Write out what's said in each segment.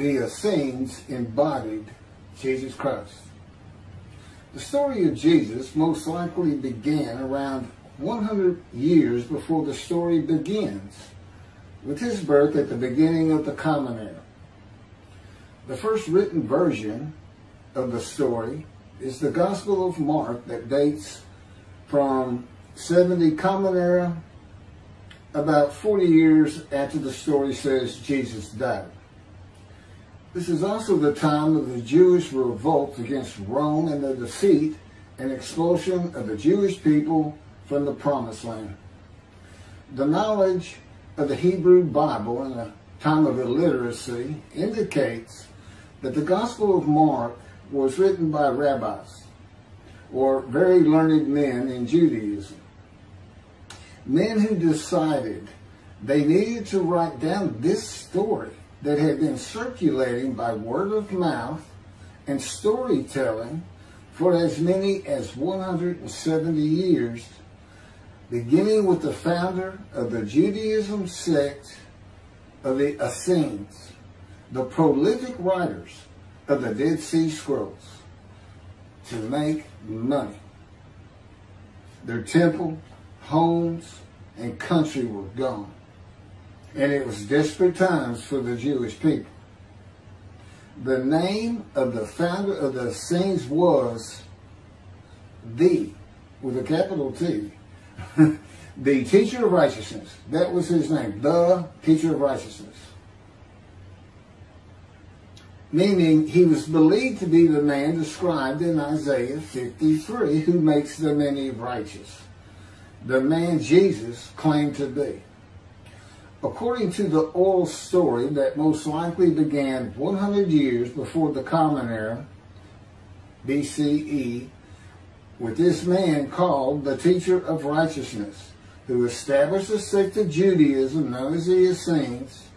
the Essenes embodied Jesus Christ. The story of Jesus most likely began around 100 years before the story begins, with his birth at the beginning of the Common Era. The first written version of the story is the Gospel of Mark that dates from 70 Common Era, about 40 years after the story says Jesus died. This is also the time of the Jewish revolt against Rome and the defeat and expulsion of the Jewish people from the Promised Land. The knowledge of the Hebrew Bible in a time of illiteracy indicates that the Gospel of Mark was written by Rabbis, or very learned men in Judaism. Men who decided they needed to write down this story that had been circulating by word of mouth and storytelling for as many as 170 years, beginning with the founder of the Judaism sect of the Essenes, the prolific writers of the Dead Sea Scrolls, to make money. Their temple, homes, and country were gone. And it was desperate times for the Jewish people. The name of the founder of the Essenes was with a capital T, the teacher of righteousness. That was his name, the teacher of righteousness. Meaning he was believed to be the man described in Isaiah 53 who makes the many righteous. The man Jesus claimed to be. According to the oral story that most likely began 100 years before the Common Era, BCE, with this man called the teacher of righteousness, who established a sect of Judaism known as the Essenes,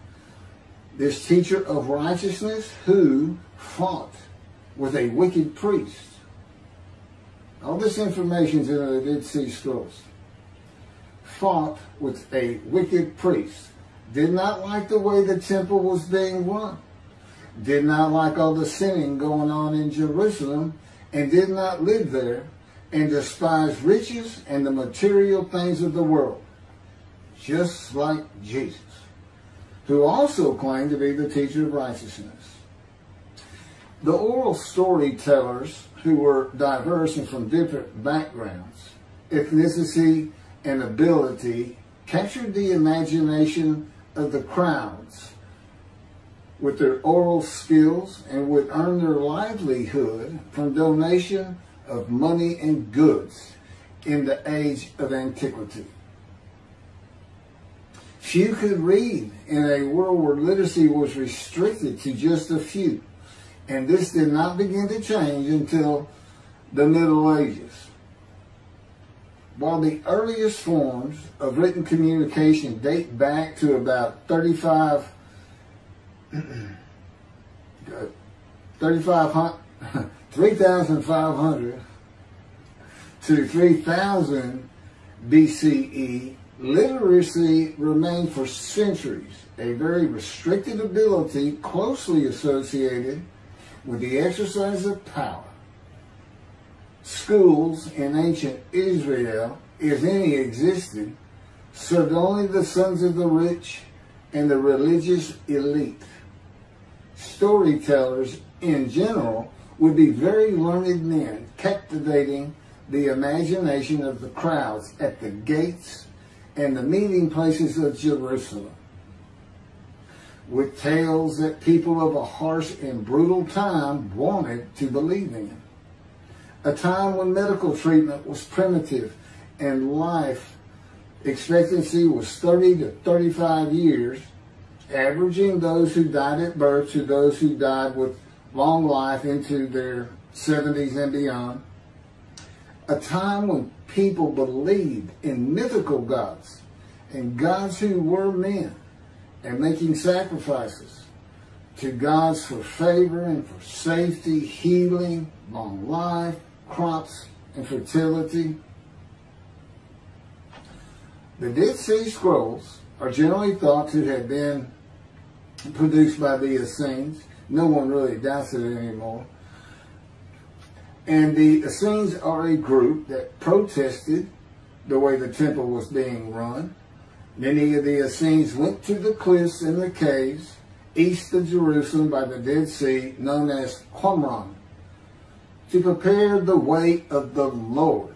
this teacher of righteousness who fought with a wicked priest. All this information is in the Dead Sea Scrolls. Fought with a wicked priest. Did not like the way the temple was being run. Did not like all the sinning going on in Jerusalem, and did not live there, and despised riches and the material things of the world. Just like Jesus, who also claimed to be the teacher of righteousness. The oral storytellers, who were diverse and from different backgrounds, ethnicity, and ability, captured the imagination of the crowds with their oral skills and would earn their livelihood from donation of money and goods in the age of antiquity. Few could read in a world where literacy was restricted to just a few, and this did not begin to change until the Middle Ages. While the earliest forms of written communication date back to about 3,500 to 3,000 BCE, literacy remained for centuries a very restricted ability closely associated with the exercise of power. Schools in ancient Israel, if any existed, served only the sons of the rich and the religious elite. Storytellers in general would be very learned men, captivating the imagination of the crowds at the gates and the meeting places of Jerusalem, with tales that people of a harsh and brutal time wanted to believe in. A time when medical treatment was primitive and life expectancy was 30 to 35 years, averaging those who died at birth to those who died with long life into their 70s and beyond. A time when people believed in mythical gods and gods who were men, and making sacrifices to gods for favor and for safety, healing, long life, crops, and fertility. The Dead Sea Scrolls are generally thought to have been produced by the Essenes No one really doubts it anymore. And the Essenes are a group that protested the way the temple was being run. Many of the Essenes went to the cliffs and the caves east of Jerusalem by the Dead Sea, known as Qumran, to prepare the way of the Lord,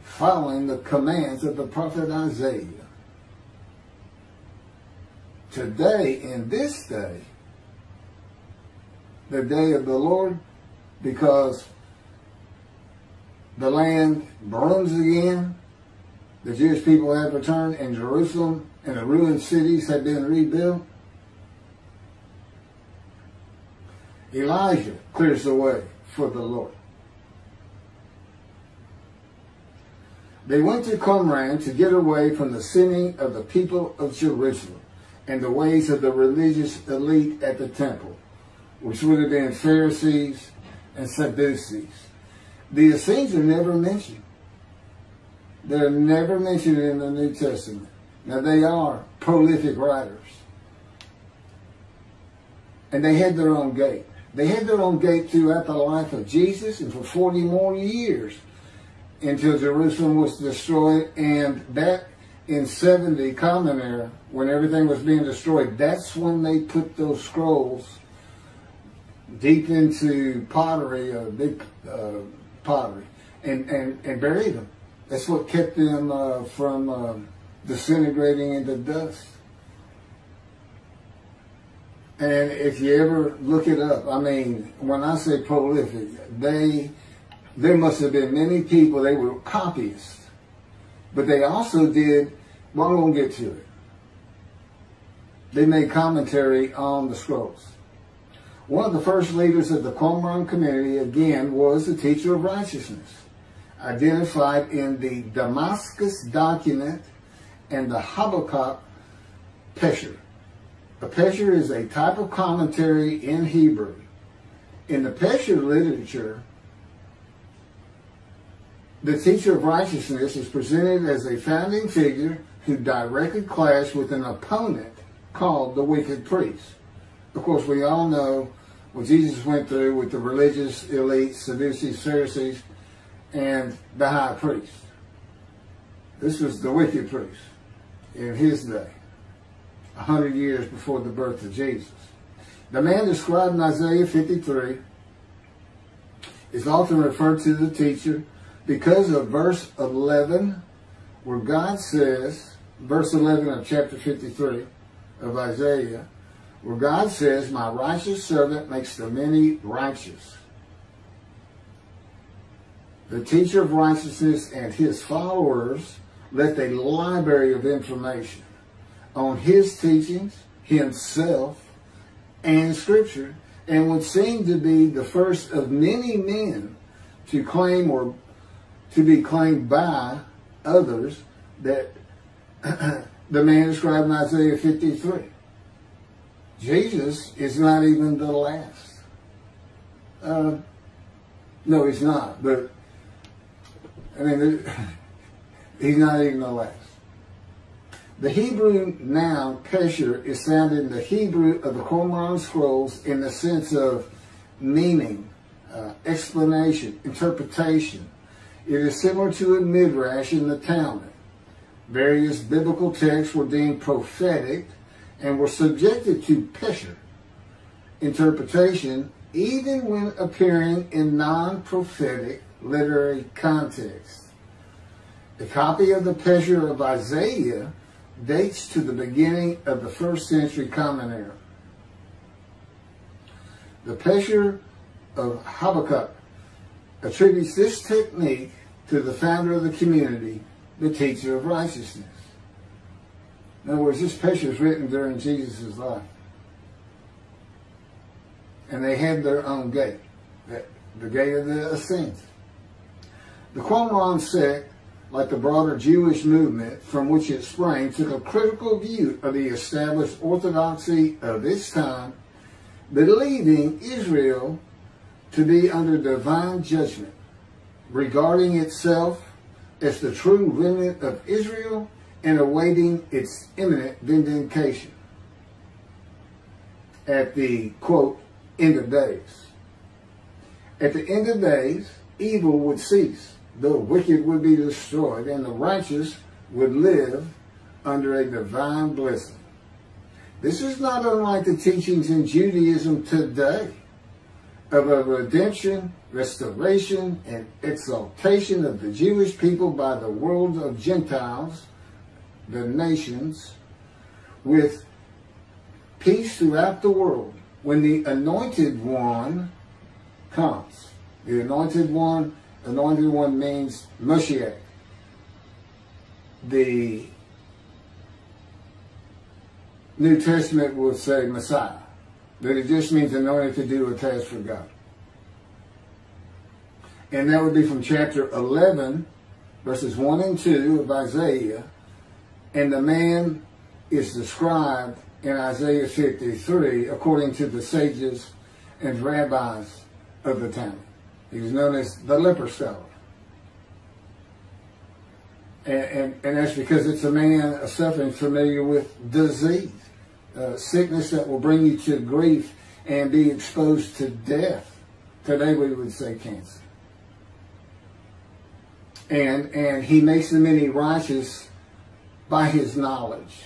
following the commands of the prophet Isaiah. Today, in this day, the day of the Lord, because the land burns again, the Jewish people have returned, and Jerusalem and the ruined cities have been rebuilt, Elijah clears the way for the Lord. They went to Qumran to get away from the sinning of the people of Jerusalem and the ways of the religious elite at the temple, which would have been Pharisees and Sadducees. The Essenes are never mentioned. They're never mentioned in the New Testament. Now, they are prolific writers. And they had their own gate. They had their own gate throughout the life of Jesus and for 40 more years until Jerusalem was destroyed. And back in 70 Common Era, when everything was being destroyed, that's when they put those scrolls deep into pottery, big pottery, and buried them. That's what kept them from disintegrating into dust. And if you ever look it up, I mean, when I say prolific, there must have been many people, they were copyists. But they also did, well, I'm going to get to it. They made commentary on the scrolls. One of the first leaders of the Qumran community, again, was the teacher of righteousness, identified in the Damascus document and the Habakkuk Pesher. A Pesher is a type of commentary in Hebrew. In the Pesher literature, the teacher of righteousness is presented as a founding figure who directly clashed with an opponent called the wicked priest. Of course, we all know what Jesus went through with the religious elite, Sadducees, Pharisees, and the high priest. This was the wicked priest in his day, 100 years before the birth of Jesus. The man described in Isaiah 53 is often referred to the teacher because of verse 11, where God says, verse 11 of chapter 53 of Isaiah, where God says, "My righteous servant makes the many righteous." The teacher of righteousness and his followers left a library of information on his teachings, himself, and Scripture, and would seem to be the first of many men to claim or to be claimed by others that the man described in Isaiah 53. Jesus is not even the last. No, he's not. But, I mean, he's not even the last. The Hebrew noun pesher is found in the Hebrew of the Qumran scrolls in the sense of meaning, explanation, interpretation. It is similar to a midrash in the Talmud. Various biblical texts were deemed prophetic and were subjected to pesher interpretation even when appearing in non-prophetic literary context. A copy of the pesher of Isaiah dates to the beginning of the 1st century Common Era. The pesher of Habakkuk attributes this technique to the founder of the community, the teacher of righteousness. In other words, this pesher is written during Jesus' life. And they had their own gate, the gate of the Essenes. The Qumran sect, like the broader Jewish movement from which it sprang, took a critical view of the established orthodoxy of its time, believing Israel to be under divine judgment, regarding itself as the true remnant of Israel and awaiting its imminent vindication. At the, quote, end of days. At the end of days, evil would cease, the wicked would be destroyed, and the righteous would live under a divine blessing. This is not unlike the teachings in Judaism today of a redemption, restoration, and exaltation of the Jewish people by the world of Gentiles, the nations, with peace throughout the world. When the anointed one comes, the anointed one means Mashiach. The New Testament will say Messiah, but it just means anointed to do a task for God. And that would be from chapter 11, verses 1 and 2 of Isaiah. And the man is described in Isaiah 53 according to the sages and rabbis of the time. He was known as the leper scholar. And that's because it's a man suffering familiar with disease, sickness that will bring you to grief and be exposed to death. Today we would say cancer. And he makes the many righteous by his knowledge.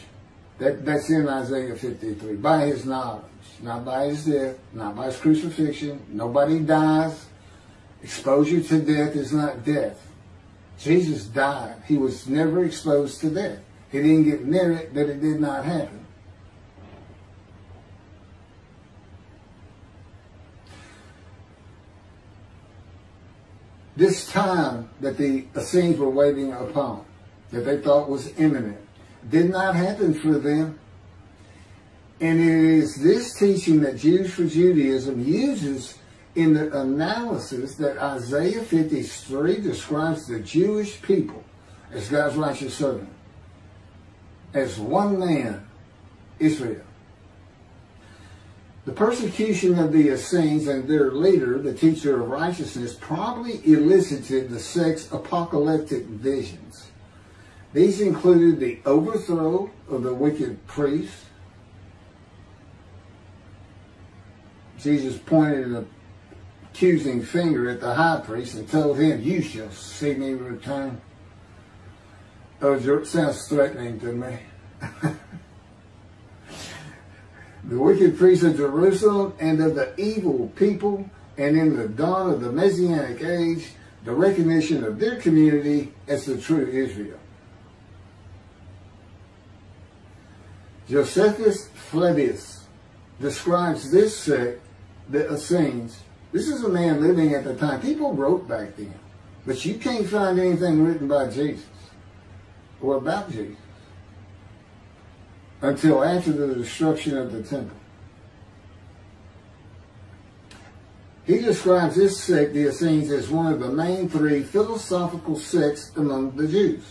That's in Isaiah 53. By his knowledge. Not by his death. Not by his crucifixion. Nobody dies. Exposure to death is not death. Jesus died. He was never exposed to death. He didn't get near it, but it did not happen. This time that the Essenes were waiting upon, that they thought was imminent, did not happen for them. And it is this teaching that Jews for Judaism uses in the analysis that Isaiah 53 describes the Jewish people as God's righteous servant, as one man, Israel. The persecution of the Essenes and their leader, the teacher of righteousness, probably elicited the sect's apocalyptic visions. These included the overthrow of the wicked priests. Jesus pointed an accusing finger at the high priest and told him, "You shall see me return." Oh, it sounds threatening to me. The wicked priests of Jerusalem and of the evil people, and in the dawn of the Messianic age, the recognition of their community as the true Israel. Josephus Flavius describes this sect, the Essenes. This is a man living at the time. People wrote back then, but you can't find anything written by Jesus or about Jesus until after the destruction of the temple. He describes this sect, the Essenes, as one of the main three philosophical sects among the Jews,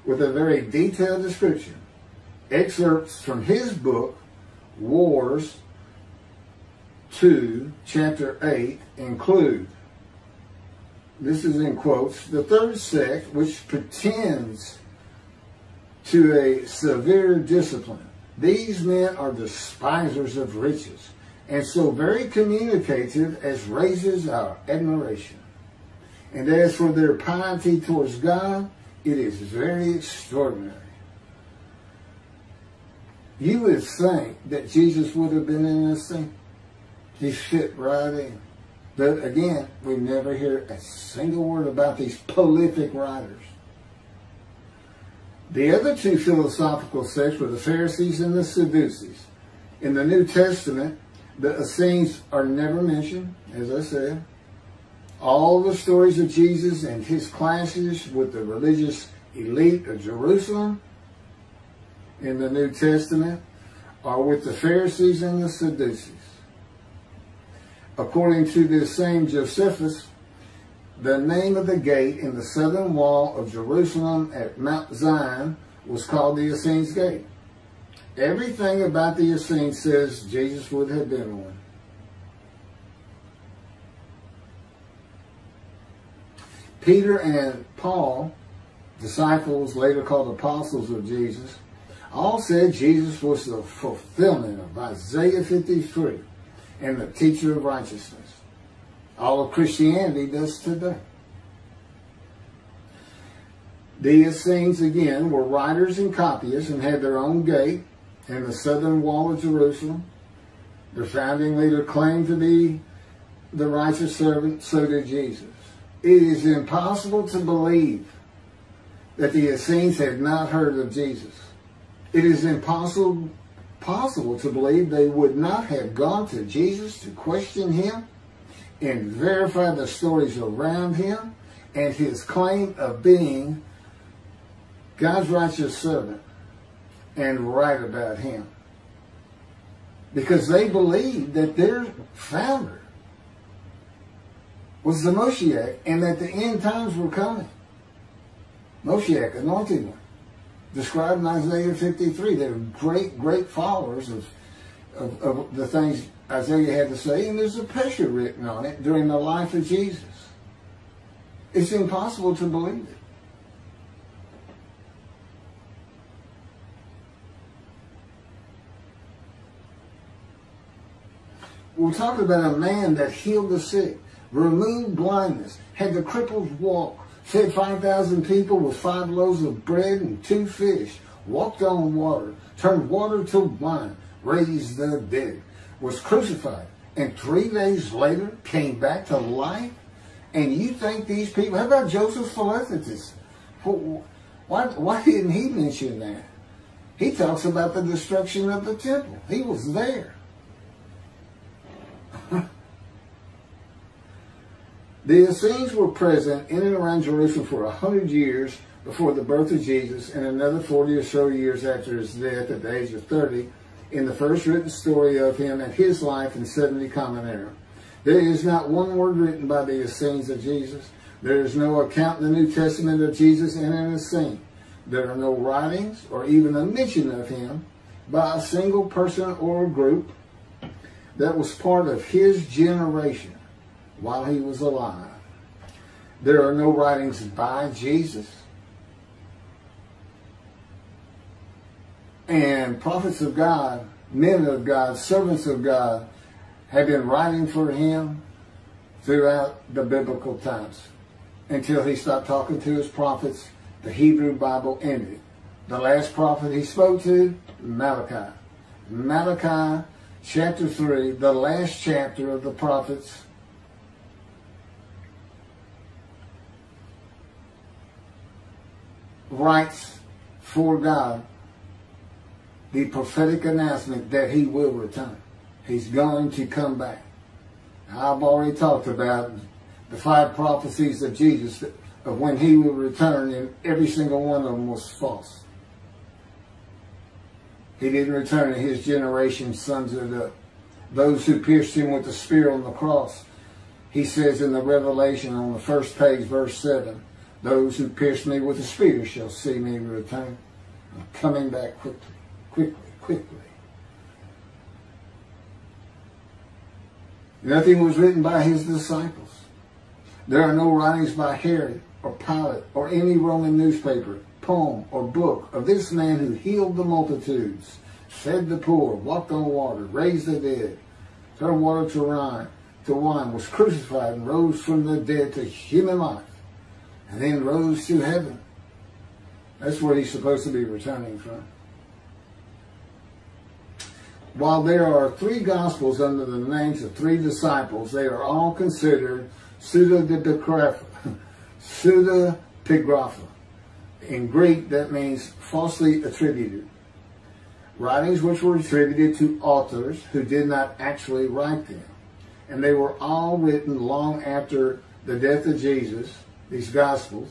with a very detailed description. Excerpts from his book, Wars 2, chapter 8, include, this is in quotes, the third sect, which pretends to a severe discipline. These men are despisers of riches, and so very communicative as raises our admiration. And as for their piety towards God, it is very extraordinary. You would think that Jesus would have been in this thing. He fit right in. But again, we never hear a single word about these prolific writers. The other two philosophical sects were the Pharisees and the Sadducees. In the New Testament, the Essenes are never mentioned, as I said. All the stories of Jesus and his clashes with the religious elite of Jerusalem in the New Testament are with the Pharisees and the Sadducees. According to this same Josephus, the name of the gate in the southern wall of Jerusalem at Mount Zion was called the Essenes Gate. Everything about the Essenes says Jesus would have been one. Peter and Paul, disciples later called apostles of Jesus, all said Jesus was the fulfillment of Isaiah 53. and the teacher of righteousness. All of Christianity does today. The Essenes, again, were writers and copyists and had their own gate in the southern wall of Jerusalem. Their founding leader claimed to be the righteous servant, so did Jesus. It is impossible to believe that the Essenes had not heard of Jesus. It is impossible to believe they would not have gone to Jesus to question him and verify the stories around him and his claim of being God's righteous servant and right about him. Because they believed that their founder was the Moshiach and that the end times were coming. Moshiach, anointed one, described in Isaiah 53. They're great followers of the things Isaiah had to say, and there's a picture written on it during the life of Jesus. It's impossible to believe it. We're talking about a man that healed the sick, removed blindness, had the cripples walk, fed 5,000 people with 5 loaves of bread and 2 fish, walked on water, turned water to wine, raised the dead, was crucified, and 3 days later came back to life? And you think these people, how about Joseph Philadelphus? Why didn't he mention that? He talks about the destruction of the temple. He was there. The Essenes were present in and around Jerusalem for 100 years before the birth of Jesus and another 40 or so years after his death at the age of 30 in the first written story of him and his life in 70 Common Era. There is not one word written by the Essenes of Jesus. There is no account in the New Testament of Jesus and an Essene. There are no writings or even a mention of him by a single person or group that was part of his generation while he was alive. There are no writings by Jesus. And prophets of God, men of God, servants of God have been writing for him throughout the biblical times until he stopped talking to his prophets. The Hebrew Bible ended. The last prophet he spoke to, Malachi. Malachi chapter 3, the last chapter of the prophets, writes for God the prophetic announcement that he will return. He's going to come back. I've already talked about the 5 prophecies of Jesus of when he will return, and every single one of them was false. He didn't return, and his generation sums it up. Those who pierced him with the spear on the cross, he says in the Revelation on the first page, verse 7, those who pierced me with the spear shall see me return. I'm coming back quickly. Nothing was written by his disciples. There are no writings by Herod or Pilate or any Roman newspaper, poem, or book of this man who healed the multitudes, fed the poor, walked on water, raised the dead, turned water to wine, was crucified and rose from the dead to human life, and then rose to heaven. That's where he's supposed to be returning from. While there are 3 Gospels under the names of 3 disciples, they are all considered pseudepigrapha. In Greek, that means falsely attributed. Writings which were attributed to authors who did not actually write them. And they were all written long after the death of Jesus, these Gospels,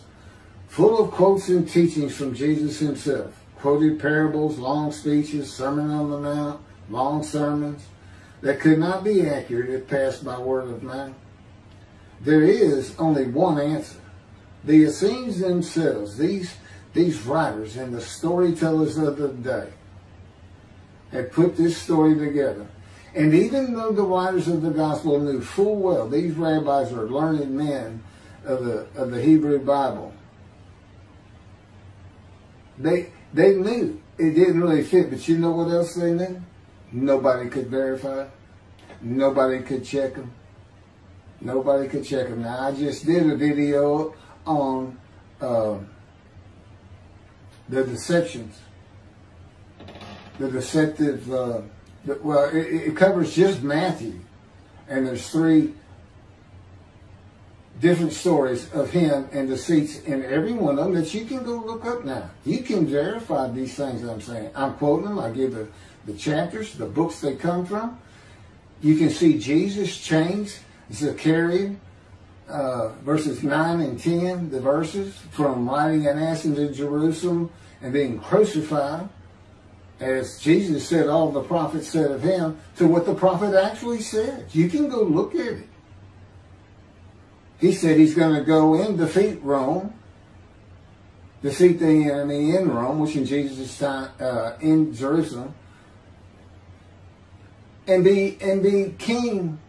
full of quotes and teachings from Jesus himself. Quoted parables, long speeches, Sermon on the Mount, long sermons that could not be accurate if passed by word of mouth. There is only one answer. The Essenes themselves, these writers and the storytellers of the day, had put this story together. And even though the writers of the gospel knew full well these rabbis are learned men of the Hebrew Bible, they knew it didn't really fit. But you know what else they knew? Nobody could verify it. Nobody could check them. Nobody could check them. Now, I just did a video on the deceptions. The deceptive, well, it covers just Matthew. And there's 3 different stories of him and deceits in every one of them that you can go look up now. You can verify these things that I'm saying. I'm quoting them. I give the chapters, the books they come from. You can see Jesus change Zechariah, verses 9 and 10, the verses, from riding an ass into Jerusalem and being crucified, as Jesus said all the prophets said of him, to what the prophet actually said. You can go look at it. He said he's going to go and defeat Rome, defeat the enemy in Rome, which in Jesus' time, in Jerusalem, and be king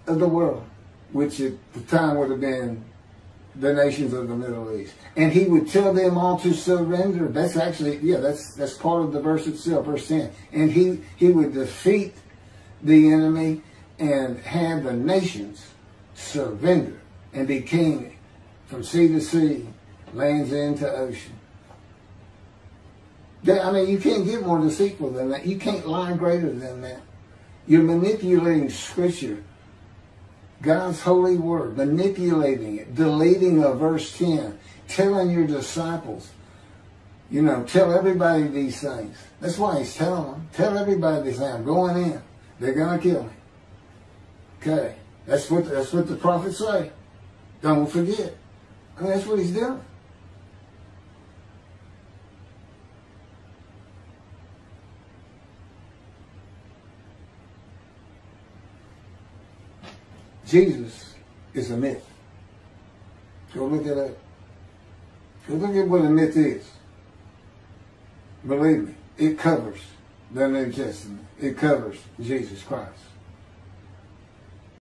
of the world, which at the time would have been the nations of the Middle East. And he would tell them all to surrender. That's actually, yeah, that's part of the verse itself, verse 10. And he would defeat the enemy and have the nations surrender and be king from sea to sea, lands into ocean. I mean, you can't get more deceitful than that. You can't lie greater than that. You're manipulating Scripture, God's holy word, manipulating it, deleting a verse 10, telling your disciples, you know, tell everybody these things. That's why he's telling them. Tell everybody these things. I'm going in. They're going to kill me. Okay. That's what the prophets say. Don't forget. I mean, that's what he's doing. Jesus is a myth. Go look at that. Go look at what a myth is. Believe me, it covers the New Testament. It covers Jesus Christ.